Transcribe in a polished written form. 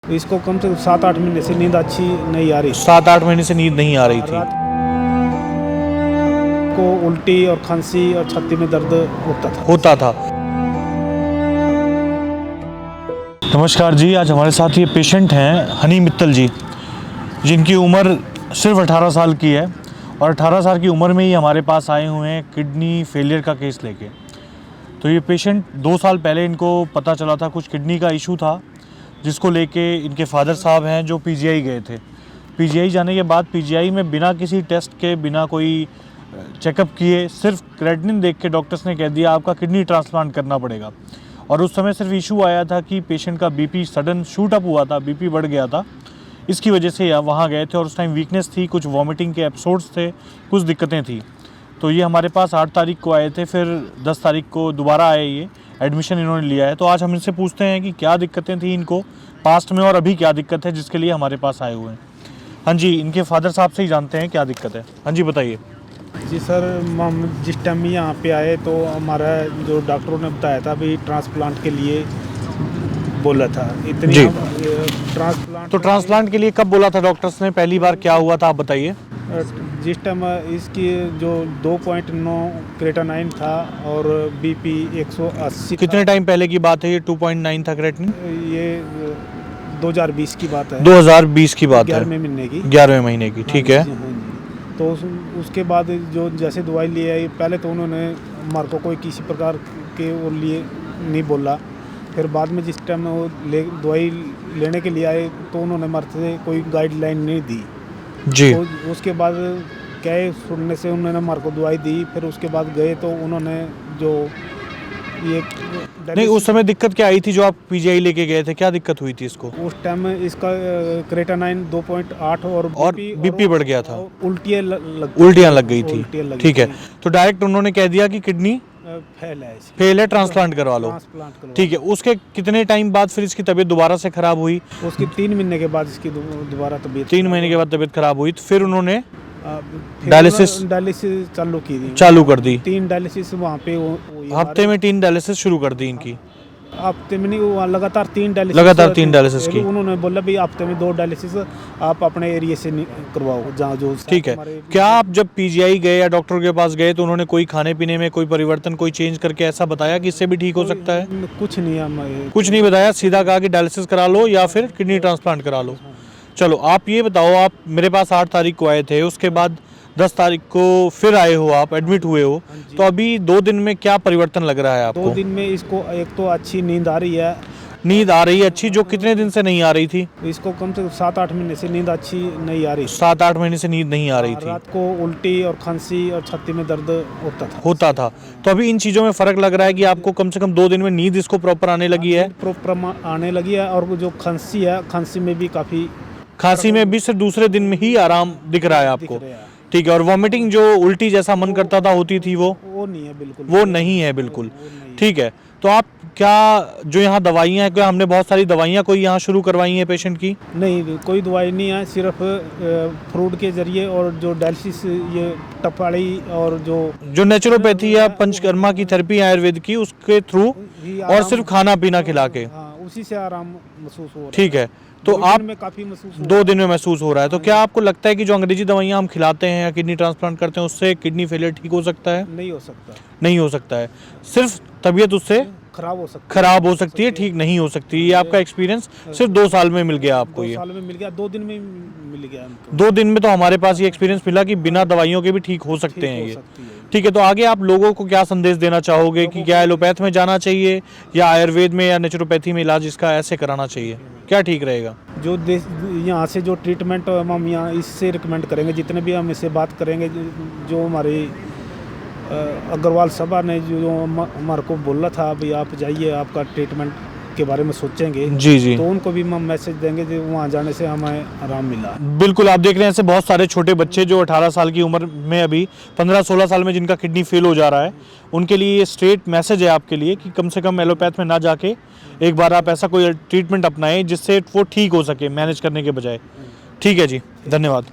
इसको कम से कम 7-8 महीने से नींद अच्छी नहीं आ रही। 7-8 महीने से नींद नहीं आ रही थी। रात को उल्टी और खांसी और छाती में दर्द होता था। नमस्कार जी, आज हमारे साथ ये पेशेंट हैं हनी मित्तल जी, जिनकी उम्र सिर्फ 18 साल की है और 18 साल की उम्र में ही हमारे पास आए हुए हैं किडनी फेलियर का केस लेके। तो ये पेशेंट 2 साल पहले इनको पता चला था कुछ किडनी का इशू था, जिसको लेके इनके फादर साहब हैं जो पीजीआई गए थे। पीजीआई जाने के बाद पीजीआई में बिना किसी टेस्ट के, बिना कोई चेकअप किए, सिर्फ क्रेटिनिन देख के डॉक्टर्स ने कह दिया आपका किडनी ट्रांसप्लांट करना पड़ेगा। और उस समय सिर्फ इशू आया था कि पेशेंट का बीपी सडन शूट अप हुआ था, बीपी बढ़ गया था, इसकी वजह से वहाँ गए थे और उस टाइम वीकनेस थी, कुछ वॉमिटिंग के एपिसोड्स थे, कुछ दिक्कतें थी। तो ये हमारे पास 8 तारीख को आए थे, फिर 10 तारीख को दोबारा आए, ये एडमिशन इन्होंने लिया है। तो आज हम इनसे पूछते हैं कि क्या दिक्कतें थी इनको पास्ट में और अभी क्या दिक्कत है जिसके लिए हमारे पास आए हुए हैं। हाँ जी, इनके फादर साहब से ही जानते हैं क्या दिक्कत है। हाँ जी, बताइए। जी सर, हम जिस टाइम यहाँ पे आए तो हमारा जो डॉक्टरों ने बताया था अभी ट्रांसप्लांट के लिए बोला था। इतनी जी। ट्रांसप्लांट के लिए कब बोला था डॉक्टर्स ने, पहली बार क्या हुआ था आप बताइए। जिस टाइम इसकी जो 2.9 क्रेटानाइन था और बीपी 180। कितने टाइम पहले की बात है ये? 2.9 था क्रेटिनिन। ये 2020 की बात है। 2020 की बात है। 11वें महीने की। 11वें महीने की, ठीक है। तो उसके बाद जो जैसे दवाई ली है, पहले तो उन्होंने हमारे को कोई किसी प्रकार के वो लिए नहीं बोला। फिर बाद में जिस टाइम वो दवाई लेने के लिए आए तो उन्होंने हमारे से कोई गाइडलाइन नहीं दी जी। तो उसके बाद कहे सुनने से उन्होंने हमारे को दवाई दी। फिर उसके बाद गए तो उन्होंने जो ये नहीं, उस समय दिक्कत क्या आई थी जो आप पीजीआई लेके गए थे? क्या दिक्कत हुई थी इसको? उस टाइम इसका क्रेटानाइन 2.8 और बीपी बढ़ गया था, उल्टियाँ लग गई थी। ठीक है, तो डायरेक्ट उन्होंने कह दिया कि किडनी फेल है, ट्रांसप्लांट करवा लो। ठीक है, उसके कितने टाइम बाद फिर इसकी तबीयत दोबारा से खराब हुई? उसकी 3 महीने के बाद इसकी दोबारा तबीयत 3 महीने के बाद तबीयत खराब हुई, तो फिर उन्होंने डायलिसिस चालू कर दी। 3 डायलिसिस वहाँ पे हफ्ते में 3 डायलिसिस शुरू कर दी इनकी। हफ्ते में नहीं, वो लगातार 3 डायलिसिस की। उन्होंने बोला भाई हफ्ते में 2 डायलिसिस आप अपने एरिया से करवाओ जहाँ जो। ठीक है, क्या आप जब पीजीआई गए या डॉक्टर के पास गए तो उन्होंने कोई खाने पीने में कोई परिवर्तन, कोई चेंज करके ऐसा बताया कि इससे भी ठीक हो सकता है? कुछ नहीं, कुछ नहीं बताया, सीधा कहा कि डायलिसिस करा लो या फिर किडनी ट्रांसप्लांट करा लो। चलो, आप ये बताओ, आप मेरे पास 8 तारीख को आए थे, उसके बाद 10 तारीख को फिर आए हो, आप एडमिट हुए हो, तो अभी 2 दिन में क्या परिवर्तन लग रहा है आपको? 2 दिन में इसको एक तो अच्छी नींद आ रही है। नींद आ रही है अच्छी, जो कितने दिन से नहीं आ रही थी? इसको कम से कम 7-8 महीने से नींद अच्छी नहीं आ रही। 7-8 महीने से नींद नहीं आ रही थी। रात को उल्टी और खांसी और छाती में दर्द होता था। तो अभी इन चीज़ों में फ़र्क लग रहा है कि आपको कम से कम 2 दिन में नींद इसको प्रॉपर आने लगी है? प्रॉपर आने लगी है। और जो खांसी है, खांसी में भी काफ़ी, खांसी में भी सिर्फ दूसरे दिन में ही आराम दिख रहा है आपको? ठीक है, और वॉमिटिंग जो उल्टी जैसा मन करता था होती थी वो नहीं है बिल्कुल। वो नहीं है बिल्कुल। ठीक है, तो आप क्या जो यहाँ दवाइयाँ हैं, क्या हमने बहुत सारी दवाइयाँ कोई यहाँ शुरू करवाई हैं पेशेंट की? नहीं, कोई दवाई नहीं है, सिर्फ फ्रूट के जरिए और जो डायलिसिस, ये टपाड़ी और जो नेचुरोपैथी या पंचकर्मा की थेरेपी आयुर्वेद की, उसके थ्रू और सिर्फ खाना पीना खिला के उसी से आराम महसूस हो रहा है। ठीक है, तो आप 2 दिन में महसूस हो रहा है। तो क्या आपको लगता है कि जो अंग्रेजी दवाइयाँ हम खिलाते हैं या किडनी ट्रांसप्लांट करते हैं उससे किडनी फेलियर ठीक हो सकता है? नहीं हो सकता। नहीं हो सकता है, सिर्फ तबीयत उससे खराब हो सकती है, ठीक नहीं हो सकती। ये आपका एक्सपीरियंस सिर्फ 2 साल में मिल गया आपको? 2 साल में मिल गया, 2 दिन में मिल गया हमको। 2 दिन में तो हमारे पास ये एक्सपीरियंस मिला कि बिना दवाइयों के भी ठीक हो सकते हैं ये। ठीक है, तो आगे आप लोगों को क्या संदेश देना चाहोगे कि क्या एलोपैथ में जाना चाहिए या आयुर्वेद में या नेचुरोपैथी में इलाज इसका ऐसे कराना चाहिए? क्या ठीक रहेगा? जो यहाँ से जो ट्रीटमेंट हम यहाँ इससे रिकमेंड करेंगे, जितने भी हम इससे बात करेंगे, जो हमारी अग्रवाल सभा ने जो हमारे को बोला था भाई आप जाइए, आपका ट्रीटमेंट के बारे में सोचेंगे। जी। तो उनको भी हम मैसेज देंगे जो वहाँ जाने से हमें आराम मिला। बिल्कुल, आप देख रहे हैं ऐसे बहुत सारे छोटे बच्चे जो 18 साल की उम्र में, अभी 15-16 साल में जिनका किडनी फेल हो जा रहा है, उनके लिए ये स्ट्रेट मैसेज है आपके लिए कि कम से कम एलोपैथ में ना जाके एक बार आप ऐसा कोई ट्रीटमेंट अपनाएं जिससे वो ठीक हो सके मैनेज करने के बजाय। ठीक है जी, धन्यवाद।